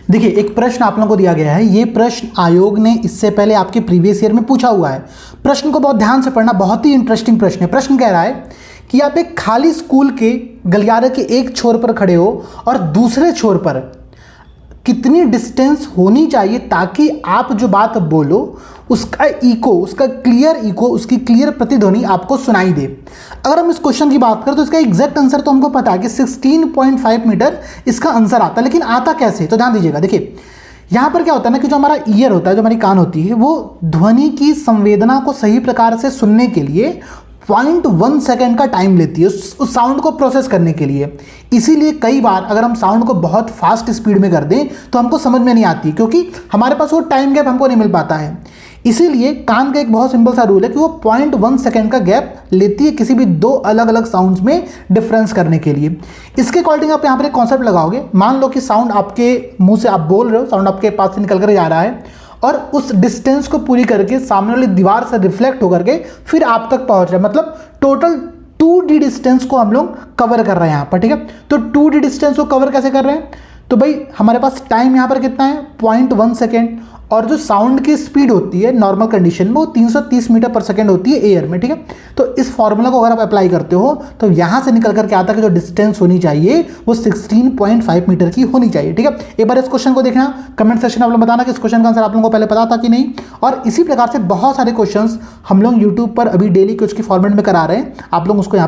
देखिए, एक प्रश्न आप लोगों को दिया गया है। ये प्रश्न आयोग ने इससे पहले आपके प्रीवियस ईयर में पूछा हुआ है। प्रश्न को बहुत ध्यान से पढ़ना, बहुत ही इंटरेस्टिंग प्रश्न है। प्रश्न कह रहा है कि आप एक खाली स्कूल के गलियारे के एक छोर पर खड़े हो और दूसरे छोर पर कितनी डिस्टेंस होनी चाहिए ताकि आप जो बात बोलो उसका इको, उसका क्लियर इको, उसकी क्लियर प्रतिध्वनि आपको सुनाई दे। अगर हम इस क्वेश्चन की बात करें तो इसका एग्जैक्ट आंसर तो हमको पता है कि 16.5 मीटर इसका आंसर आता है। लेकिन आता कैसे, तो ध्यान दीजिएगा। देखिए, यहाँ पर क्या होता है ना कि जो हमारा ईयर होता है, जो हमारी कान होती है, वो ध्वनि की संवेदना को सही प्रकार से सुनने के लिए 0.1 सेकेंड का टाइम लेती है उस साउंड को प्रोसेस करने के लिए। इसीलिए कई बार अगर हम साउंड को बहुत फास्ट स्पीड में कर दें तो हमको समझ में नहीं आती, क्योंकि हमारे पास वो टाइम गैप हमको नहीं मिल पाता है। इसीलिए कान का एक बहुत सिंपल सा रूल है कि वो 0.1 सेकेंड का गैप लेती है किसी भी दो अलग अलग साउंड्स में डिफरेंस करने के लिए। इसके अकॉर्डिंग आप यहाँ पर एक कॉन्सेप्ट लगाओगे। मान लो कि साउंड आपके मुंह से आप बोल रहे हो, साउंड आपके पास से निकल कर जा रहा है और उस डिस्टेंस को पूरी करके सामने वाली दीवार से रिफ्लेक्ट होकर के फिर आप तक पहुंच रहा है। मतलब टोटल 2D डिस्टेंस को हम लोग कवर कर रहे हैं यहाँ पर, ठीक है। तो 2D डिस्टेंस को कवर कैसे कर रहे हैं, तो भाई हमारे पास टाइम यहाँ पर कितना है, 0.1 सेकेंड। और जो साउंड की स्पीड होती है नॉर्मल कंडीशन में वो 330 मीटर पर सेकेंड होती है एयर में, ठीक है। तो इस फॉर्मूला को अगर आप अप्लाई करते हो तो यहाँ से निकल करके आता है कि जो डिस्टेंस होनी चाहिए वो 16.5 मीटर की होनी चाहिए, ठीक है। एक बार इस क्वेश्चन को देखना, कमेंट सेक्शन में आप लोग बताना कि इस क्वेश्चन का आंसर आप लोगों को पहले पता था कि नहीं। और इसी प्रकार से बहुत सारे क्वेश्चन हम लोग यूट्यूब पर अभी डेली कुछ की फॉर्मेट में करा रहे हैं, आप लोग उसको यहाँ पर